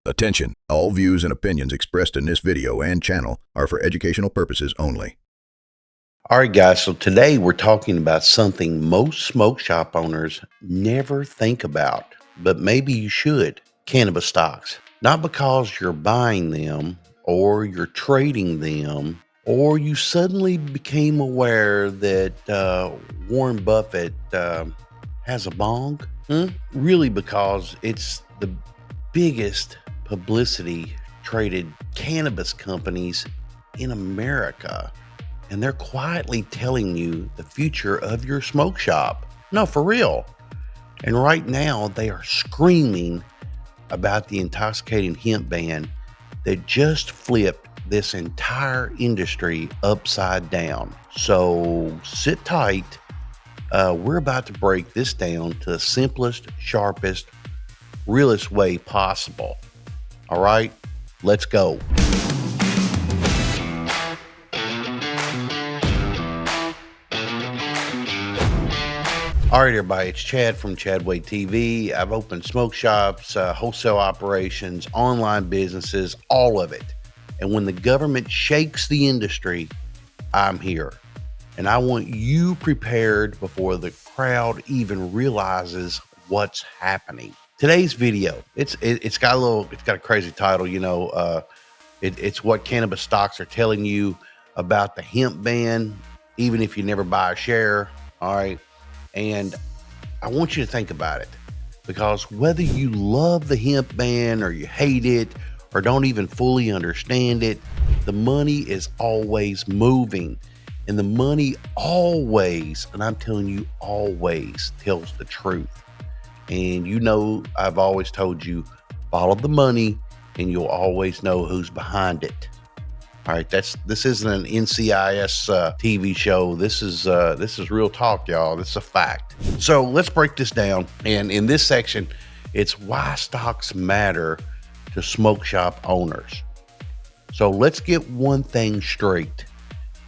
Attention, all views and opinions expressed in this video and channel are for educational purposes only. All right, guys, so today we're talking about something most smoke shop owners never think about, but maybe you should. Cannabis stocks. Not because you're buying them or you're trading them or you suddenly became aware that Warren Buffett has a bong. Really because it's the biggest publicity traded cannabis companies in America. And they're quietly telling you the future of your smoke shop. No, for real. And right now they are screaming about the intoxicating hemp ban that just flipped this entire industry upside down. So sit tight. We're about to break this down to the simplest, sharpest, realest way possible. All right, let's go. All right, everybody, it's Chad from Chadway TV. I've opened smoke shops, wholesale operations, online businesses, all of it. And when the government shakes the industry, I'm here. And I want you prepared before the crowd even realizes what's happening. Today's video, it's got a crazy title, it's what cannabis stocks are telling you about the hemp ban, even if you never buy a share. All right. And I want you to think about it, because whether you love the hemp ban or you hate it or don't even fully understand it, the money is always moving. And the money always, and I'm telling you, always tells the truth. And I've always told you, follow the money and you'll always know who's behind it. All right, this isn't an NCIS TV show. This is real talk, y'all. This is a fact. So let's break this down. And in this section, it's why stocks matter to smoke shop owners. So let's get one thing straight.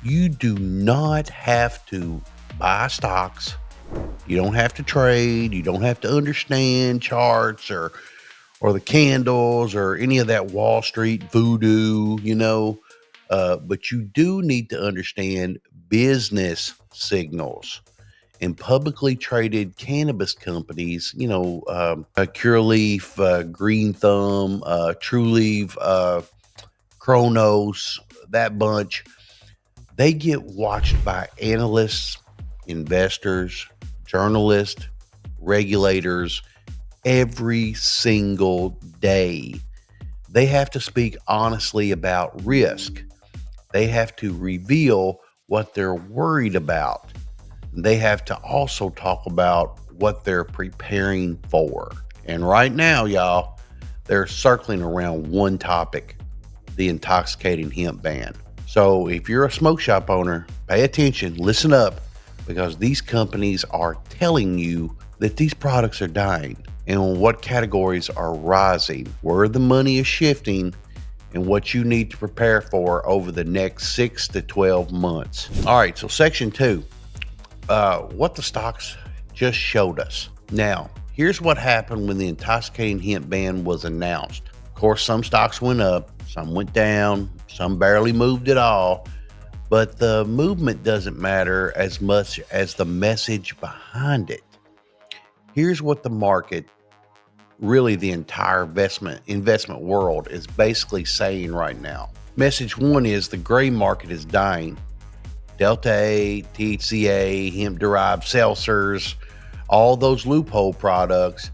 You do not have to buy stocks. You don't have to trade. You don't have to understand charts or the candles or any of that Wall Street voodoo, but you do need to understand business signals. And publicly traded cannabis companies, Curaleaf, Green Thumb, Trulieve, Kronos, that bunch, they get watched by analysts, investors, journalists, regulators every single day. They have to speak honestly about risk. They have to reveal what they're worried about. They have to also talk about what they're preparing for. And right now, y'all, they're circling around one topic, the intoxicating hemp ban. So if you're a smoke shop owner, pay attention, listen up, because these companies are telling you that these products are dying and what categories are rising, where the money is shifting, and what you need to prepare for over the next 6 to 12 months. All right, so section 2, what the stocks just showed us. Now, here's what happened when the intoxicating hemp ban was announced. Of course, some stocks went up, some went down, some barely moved at all, but the movement doesn't matter as much as the message behind it. Here's what the market, really the entire investment world, is basically saying right now. Message 1 is the gray market is dying. Delta 8, THCA, hemp-derived seltzers, all those loophole products,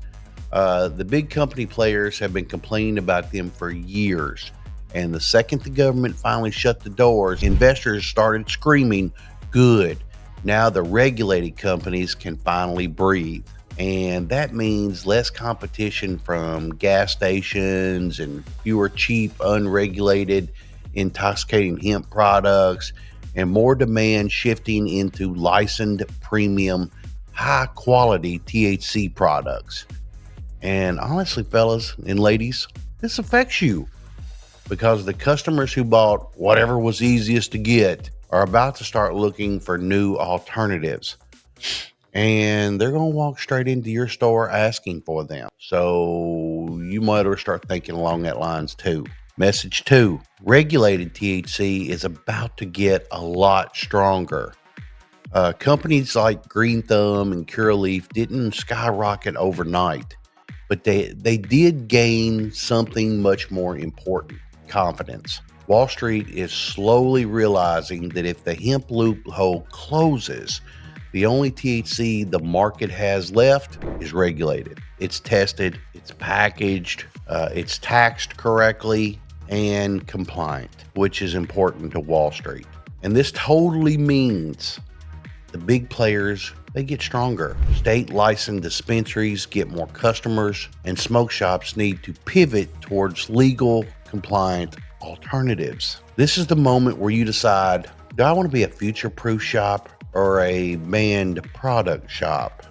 the big company players have been complaining about them for years. And the second the government finally shut the doors, investors started screaming, good. Now the regulated companies can finally breathe. And that means less competition from gas stations and fewer cheap, unregulated, intoxicating hemp products, and more demand shifting into licensed, premium, high-quality THC products. And honestly, fellas and ladies, this affects you, because the customers who bought whatever was easiest to get are about to start looking for new alternatives. And they're going to walk straight into your store asking for them. So you you might ought to start thinking along that lines too. Message 2, regulated THC is about to get a lot stronger. Companies like Green Thumb and Curaleaf didn't skyrocket overnight, but they did gain something much more important: confidence. Wall Street is slowly realizing that if the hemp loophole closes, the only THC the market has left is regulated. It's tested, it's packaged, it's taxed correctly, and compliant, which is important to Wall Street. And this totally means the big players, they get stronger. State licensed dispensaries get more customers, and smoke shops need to pivot towards legal, compliant alternatives. This is the moment where you decide, do I want to be a future-proof shop or a banned product shop?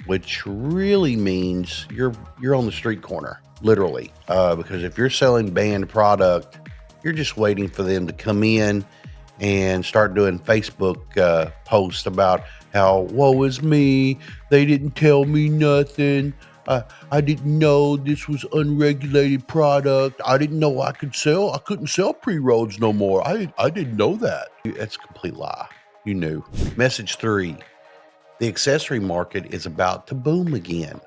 Which really means you're on the street corner, literally. Because if you're selling banned product, you're just waiting for them to come in and start doing Facebook posts about how, woe is me, they didn't tell me nothing. I didn't know this was unregulated product. I didn't know I couldn't sell pre-rolls no more. I didn't know that. That's a complete lie. You knew. Message 3, the accessory market is about to boom again.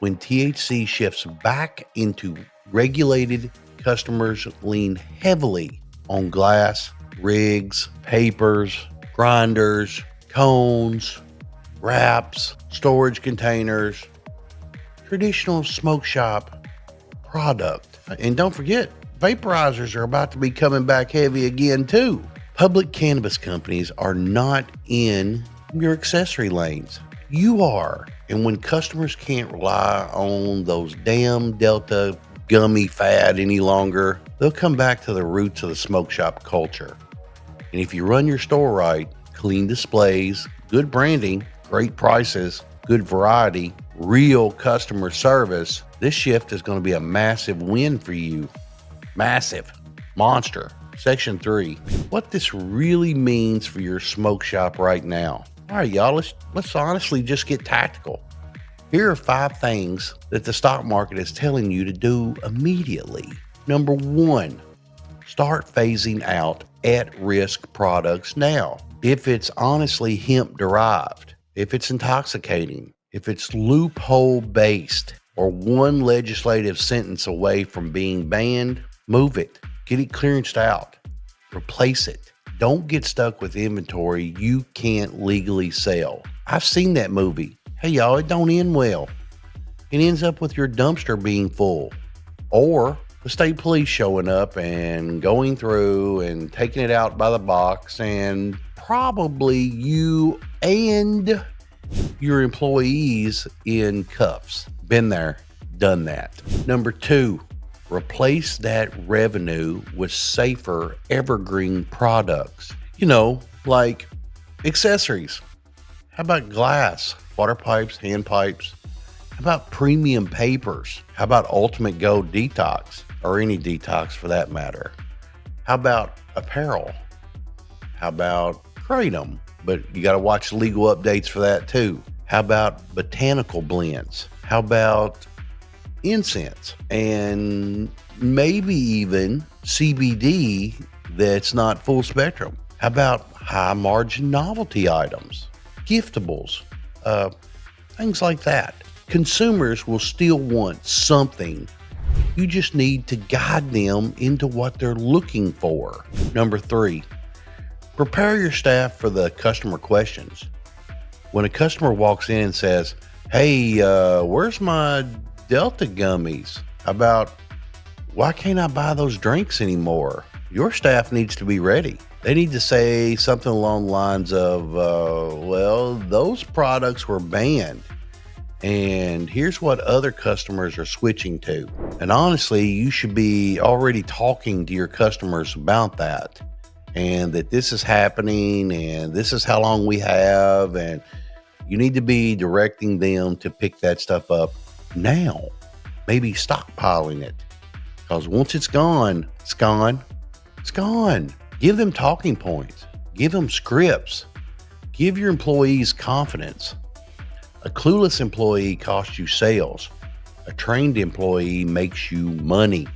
When THC shifts back into regulated, customers lean heavily on glass, rigs, papers, grinders, cones, wraps, storage containers, traditional smoke shop product. And don't forget, vaporizers are about to be coming back heavy again too. Public cannabis companies are not in your accessory lanes. You are. And when customers can't rely on those damn Delta gummy fad any longer, they'll come back to the roots of the smoke shop culture. And if you run your store right, clean displays, good branding, great prices, good variety, real customer service, this shift is going to be a massive win for you. Massive. Monster. Section 3, what this really means for your smoke shop right now. All right, y'all, let's honestly just get tactical. Here are 5 things that the stock market is telling you to do immediately. Number 1, start phasing out at-risk products now. If it's honestly hemp derived, if it's intoxicating, if it's loophole based, or one legislative sentence away from being banned, move it. Get it clearanced out. Replace it. Don't get stuck with inventory you can't legally sell. I've seen that movie. Hey, y'all, it don't end well. It ends up with your dumpster being full, or the state police showing up and going through and taking it out by the box, and probably you and your employees in cuffs. Been there, done that. Number 2, replace that revenue with safer evergreen products. Like accessories. How about glass, water pipes, hand pipes? How about premium papers? How about Ultimate Go Detox, or any detox for that matter? How about apparel? How about kratom? But you got to watch legal updates for that too. How about botanical blends? How about incense? And maybe even CBD that's not full spectrum. How about high margin novelty items, giftables, things like that? Consumers will still want something. You just need to guide them into what they're looking for. Number 3, prepare your staff for the customer questions. When a customer walks in and says, hey, where's my Delta gummies? About, why can't I buy those drinks anymore? Your staff needs to be ready. They need to say something along the lines of, well, those products were banned, and here's what other customers are switching to. And honestly, you should be already talking to your customers about that, and that this is happening, and this is how long we have, and you need to be directing them to pick that stuff up now. Maybe stockpiling it, because once it's gone, it's gone. It's gone. Give them talking points. Give them scripts. Give your employees confidence. A clueless employee costs you sales. A trained employee makes you money,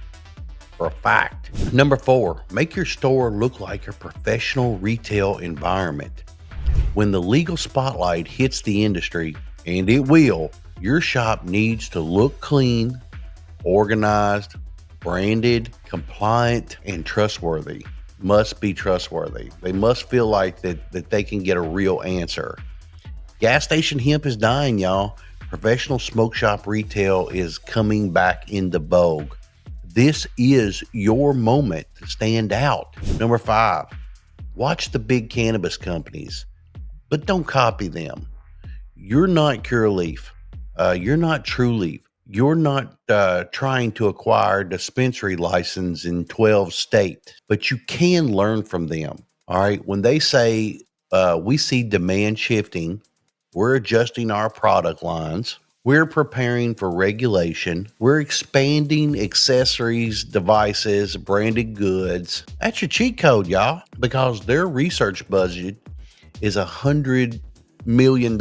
for a fact. Number 4, make your store look like a professional retail environment. When the legal spotlight hits the industry, and it will, your shop needs to look clean, organized, branded, compliant, and trustworthy. Must be trustworthy. They must feel like that they can get a real answer. Gas station hemp is dying, y'all. Professional smoke shop retail is coming back into vogue. This is your moment to stand out. Number 5, watch the big cannabis companies, but don't copy them. You're not Curaleaf. You're not Trulieve. You're not trying to acquire a dispensary license in 12 states, but you can learn from them. All right. When they say we see demand shifting, we're adjusting our product lines. We're preparing for regulation. We're expanding accessories, devices, branded goods. That's your cheat code, y'all, because their research budget is $100 million.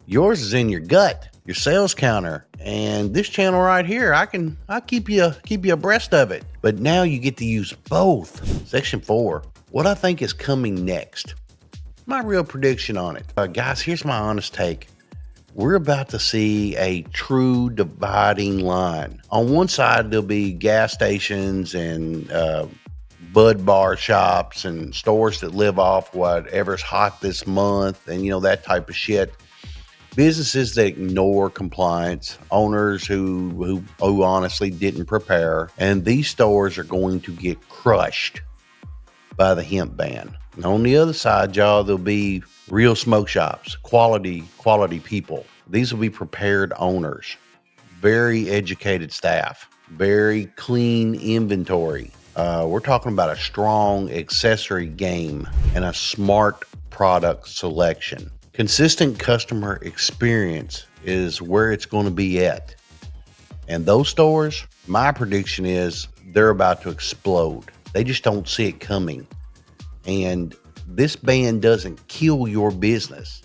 Yours is in your gut, your sales counter, and this channel right here, I'll keep you abreast of it. But now you get to use both. Section 4, what I think is coming next. My real prediction on it. Guys, here's my honest take. We're about to see a true dividing line. On one side, there'll be gas stations and bud bar shops and stores that live off whatever's hot this month and, that type of shit. Businesses that ignore compliance, owners who honestly didn't prepare, and these stores are going to get crushed by the hemp ban. And on the other side, y'all, there'll be real smoke shops, quality people. These will be prepared owners, very educated staff, very clean inventory. We're talking about a strong accessory game and a smart product selection. Consistent customer experience is where it's going to be at. And those stores, my prediction is they're about to explode. They just don't see it coming. And this ban doesn't kill your business.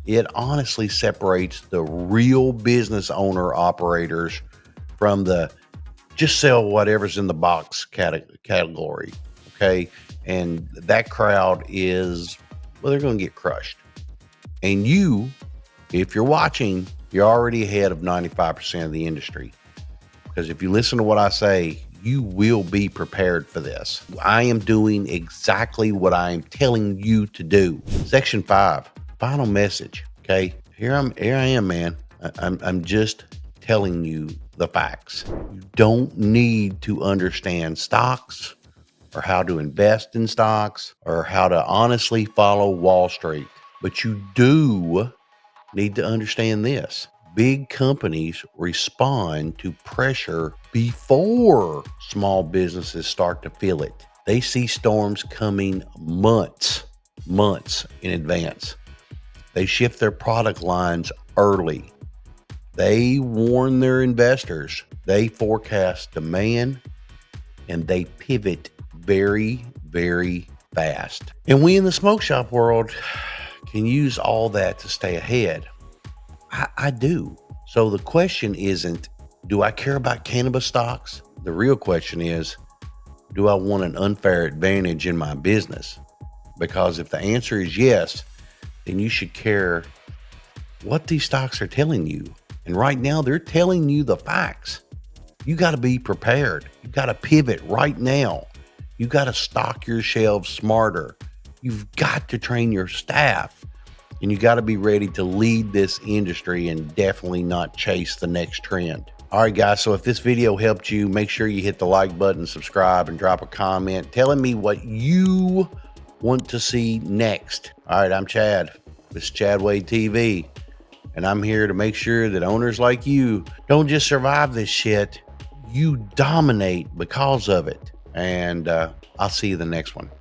It honestly separates the real business owner operators from the just sell whatever's in the box category. Okay. And that crowd is, well, they're going to get crushed. And you, if you're watching, you're already ahead of 95% of the industry. Because if you listen to what I say, you will be prepared for this. I am doing exactly what I am telling you to do. Section 5, final message. Okay, here I am, man. I'm just telling you the facts. You don't need to understand stocks or how to invest in stocks or how to honestly follow Wall Street, but you do need to understand this. Big companies respond to pressure before small businesses start to feel it. They see storms coming months in advance. They shift their product lines early. They warn their investors. They forecast demand and they pivot very, very fast. And we in the smoke shop world can use all that to stay ahead. I do. So the question isn't, do I care about cannabis stocks? The real question is, do I want an unfair advantage in my business? Because if the answer is yes, then you should care what these stocks are telling you. And right now they're telling you the facts. You got to be prepared. You got to pivot right now. You got to stock your shelves smarter. You've got to train your staff. And you got to be ready to lead this industry and definitely not chase the next trend. All right, guys. So if this video helped you, make sure you hit the like button, subscribe, and drop a comment telling me what you want to see next. All right, I'm Chad. This is Chad Wade TV. And I'm here to make sure that owners like you don't just survive this shit. You dominate because of it. And I'll see you the next one.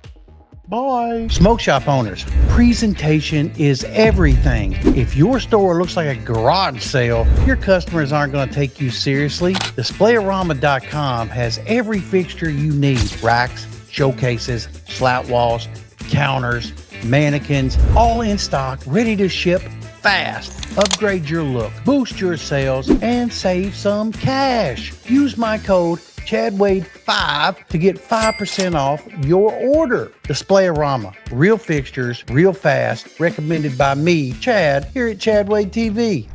Bye. Smoke shop owners, presentation is everything. If your store looks like a garage sale, your customers aren't going to take you seriously. Displayarama.com has every fixture you need. Racks, showcases, slat walls, counters, mannequins, all in stock, ready to ship fast. Upgrade your look, boost your sales, and save some cash. Use my code ChadWade5 to get 5% off your order. Display-O-Rama, real fixtures, real fast, recommended by me, Chad, here at Chad Wade TV.